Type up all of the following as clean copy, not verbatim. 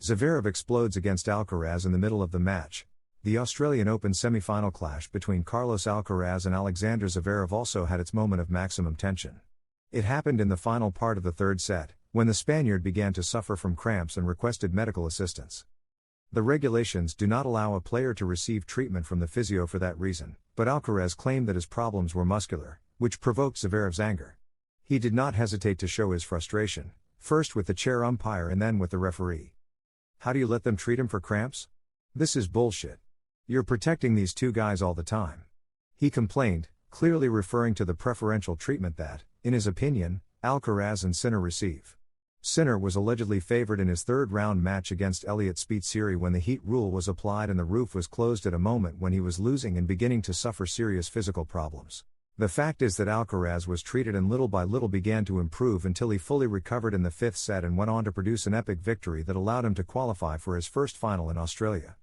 ZVEREV explodes against Alcaraz in the middle of the match. The Australian Open semi-final clash between Carlos Alcaraz and Alexander Zverev also had its moment of maximum tension. It happened in the final part of the third set, when the Spaniard began to suffer from cramps and requested medical assistance. The regulations do not allow a player to receive treatment from the physio for that reason, but Alcaraz claimed that his problems were muscular, which provoked Zverev's anger. He did not hesitate to show his frustration, first with the chair umpire and then with the referee. How do you let them treat him for cramps? This is bullshit. You're protecting these two guys all the time. He complained, clearly referring to the preferential treatment that, in his opinion, Alcaraz and Sinner receive. Sinner was allegedly favored in his third-round match against Elliot Spitzeri when the heat rule was applied and the roof was closed at a moment when he was losing and beginning to suffer serious physical problems. The fact is that Alcaraz was treated and little by little began to improve until he fully recovered in the fifth set and went on to produce an epic victory that allowed him to qualify for his first final in Australia.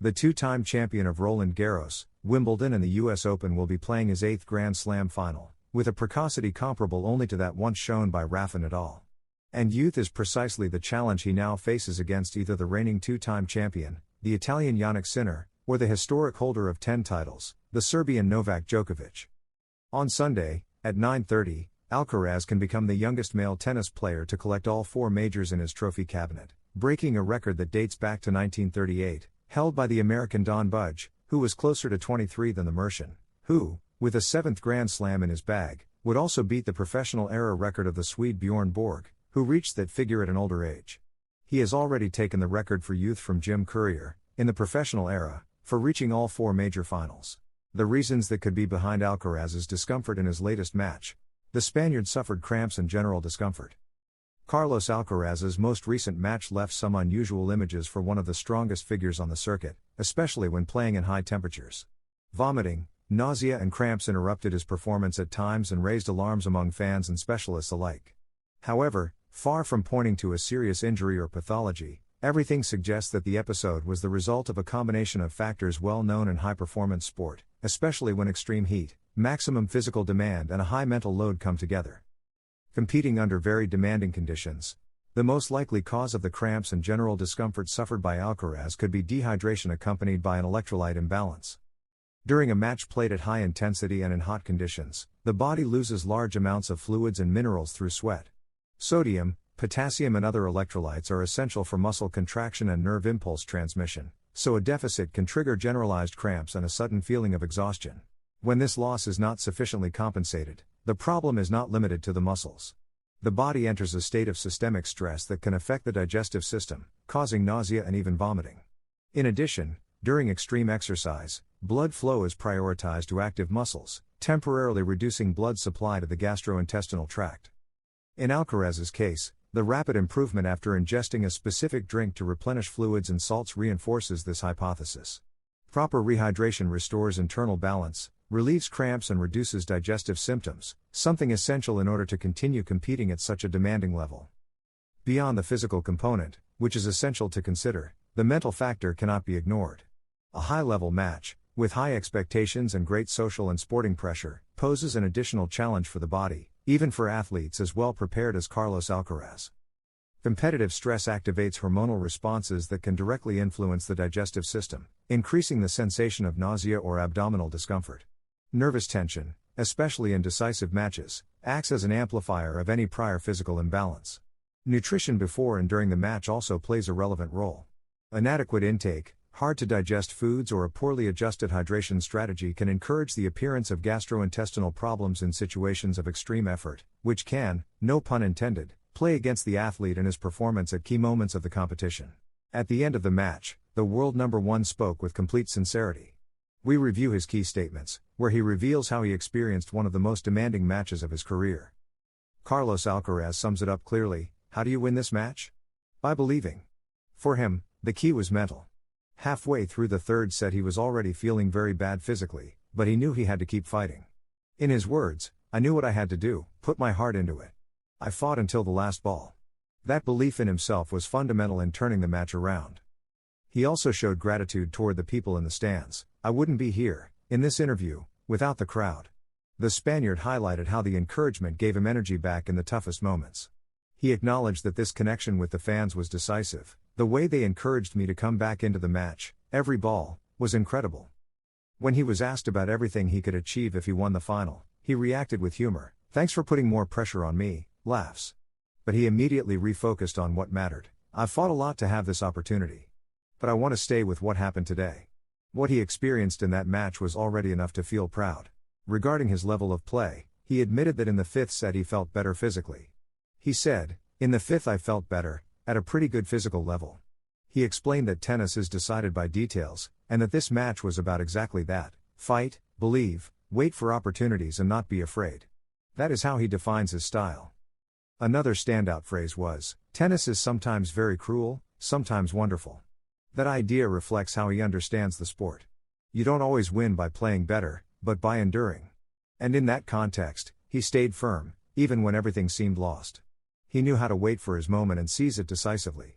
The two-time champion of Roland Garros, Wimbledon and the US Open will be playing his 8th Grand Slam final, with a precocity comparable only to that once shown by Rafa Nadal. And youth is precisely the challenge he now faces against either the reigning two-time champion, the Italian Jannik Sinner, or the historic holder of 10 titles, the Serbian Novak Djokovic. On Sunday, at 9:30, Alcaraz can become the youngest male tennis player to collect all 4 majors in his trophy cabinet, breaking a record that dates back to 1938, held by the American Don Budge, who was closer to 23 than the Mercian, who, with a 7th Grand Slam in his bag, would also beat the professional era record of the Swede Bjorn Borg, who reached that figure at an older age. He has already taken the record for youth from Jim Courier, in the professional era, for reaching all 4 major finals. The reasons that could be behind Alcaraz's discomfort in his latest match. The Spaniard suffered cramps and general discomfort. Carlos Alcaraz's most recent match left some unusual images for one of the strongest figures on the circuit, especially when playing in high temperatures. Vomiting, nausea and cramps interrupted his performance at times and raised alarms among fans and specialists alike. However, far from pointing to a serious injury or pathology, everything suggests that the episode was the result of a combination of factors well known in high-performance sport, especially when extreme heat, maximum physical demand and a high mental load come together. Competing under very demanding conditions, the most likely cause of the cramps and general discomfort suffered by Alcaraz could be dehydration accompanied by an electrolyte imbalance. During a match played at high intensity and in hot conditions, the body loses large amounts of fluids and minerals through sweat. Sodium, potassium and other electrolytes are essential for muscle contraction and nerve impulse transmission, so a deficit can trigger generalized cramps and a sudden feeling of exhaustion. When this loss is not sufficiently compensated, the problem is not limited to the muscles. The body enters a state of systemic stress that can affect the digestive system, causing nausea and even vomiting. In addition, during extreme exercise, blood flow is prioritized to active muscles, temporarily reducing blood supply to the gastrointestinal tract. In Alcaraz's case, the rapid improvement after ingesting a specific drink to replenish fluids and salts reinforces this hypothesis. Proper rehydration restores internal balance, relieves cramps and reduces digestive symptoms, something essential in order to continue competing at such a demanding level. Beyond the physical component, which is essential to consider, the mental factor cannot be ignored. A high-level match, with high expectations and great social and sporting pressure, poses an additional challenge for the body, even for athletes as well prepared as Carlos Alcaraz. Competitive stress activates hormonal responses that can directly influence the digestive system, increasing the sensation of nausea or abdominal discomfort. Nervous tension, especially in decisive matches, acts as an amplifier of any prior physical imbalance. Nutrition before and during the match also plays a relevant role. Inadequate intake, hard-to-digest foods or a poorly adjusted hydration strategy can encourage the appearance of gastrointestinal problems in situations of extreme effort, which can, no pun intended, play against the athlete and his performance at key moments of the competition. At the end of the match, the world number 1 spoke with complete sincerity. We review his key statements, where he reveals how he experienced one of the most demanding matches of his career. Carlos Alcaraz sums it up clearly: how do you win this match? By believing. For him, the key was mental. Halfway through the third set he was already feeling very bad physically, but he knew he had to keep fighting. In his words, "I knew what I had to do, put my heart into it. I fought until the last ball." That belief in himself was fundamental in turning the match around. He also showed gratitude toward the people in the stands. "I wouldn't be here, in this interview, without the crowd." The Spaniard highlighted how the encouragement gave him energy back in the toughest moments. He acknowledged that this connection with the fans was decisive, The way they encouraged me to come back into the match, every ball, was incredible. When he was asked about everything he could achieve if he won the final, he reacted with humor, "Thanks for putting more pressure on me," laughs. But he immediately refocused on what mattered. "I've fought a lot to have this opportunity. But I want to stay with what happened today." What he experienced in that match was already enough to feel proud. Regarding his level of play, he admitted that in the fifth set he felt better physically. He said, "In the fifth I felt better, at a pretty good physical level." He explained that tennis is decided by details, and that this match was about exactly that: fight, believe, wait for opportunities and not be afraid. That is how he defines his style. Another standout phrase was, "Tennis is sometimes very cruel, sometimes wonderful." That idea reflects how he understands the sport. You don't always win by playing better, but by enduring. And in that context, he stayed firm, even when everything seemed lost. He knew how to wait for his moment and seize it decisively.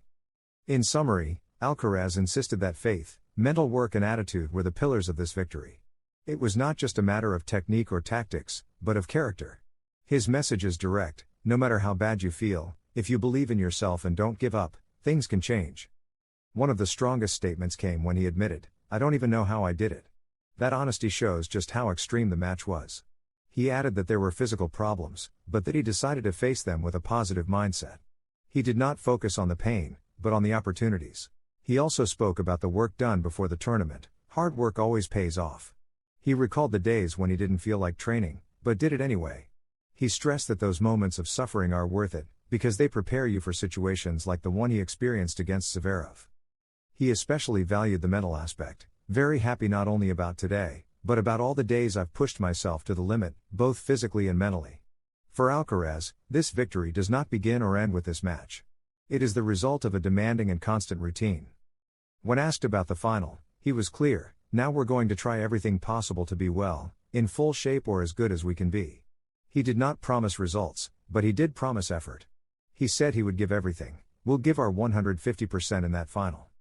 In summary, Alcaraz insisted that faith, mental work and attitude were the pillars of this victory. It was not just a matter of technique or tactics, but of character. His message is direct: no matter how bad you feel, if you believe in yourself and don't give up, things can change. One of the strongest statements came when he admitted, "I don't even know how I did it." That honesty shows just how extreme the match was. He added that there were physical problems, but that he decided to face them with a positive mindset. He did not focus on the pain, but on the opportunities. He also spoke about the work done before the tournament. Hard work always pays off. He recalled the days when he didn't feel like training, but did it anyway. He stressed that those moments of suffering are worth it, because they prepare you for situations like the one he experienced against ZVEREV. He especially valued the mental aspect, "Very happy not only about today, but about all the days I've pushed myself to the limit, both physically and mentally." For Alcaraz, this victory does not begin or end with this match. It is the result of a demanding and constant routine. When asked about the final, he was clear: "Now we're going to try everything possible to be well, in full shape or as good as we can be." He did not promise results, but he did promise effort. He said he would give everything. "We'll give our 150% in that final."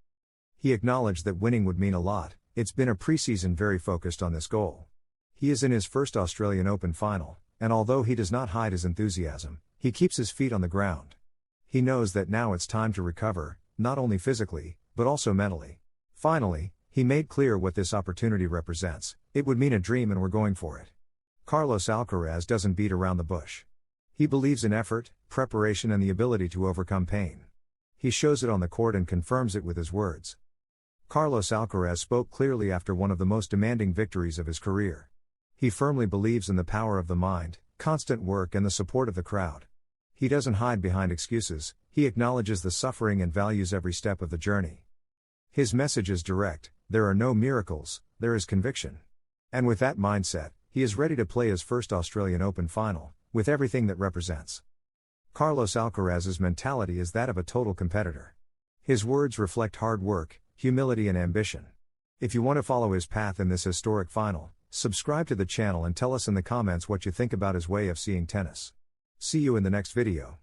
He acknowledged that winning would mean a lot. It's been a preseason very focused on this goal. He is in his first Australian Open final, and although he does not hide his enthusiasm, he keeps his feet on the ground. He knows that now it's time to recover, not only physically, but also mentally. Finally, he made clear what this opportunity represents: it would mean a dream and we're going for it. Carlos Alcaraz doesn't beat around the bush. He believes in effort, preparation and the ability to overcome pain. He shows it on the court and confirms it with his words. Carlos Alcaraz spoke clearly after one of the most demanding victories of his career. He firmly believes in the power of the mind, constant work and the support of the crowd. He doesn't hide behind excuses, he acknowledges the suffering and values every step of the journey. His message is direct: there are no miracles, there is conviction. And with that mindset, he is ready to play his first Australian Open final, with everything that represents. Carlos Alcaraz's mentality is that of a total competitor. His words reflect hard work, humility and ambition. If you want to follow his path in this historic final, subscribe to the channel and tell us in the comments what you think about his way of seeing tennis. See you in the next video.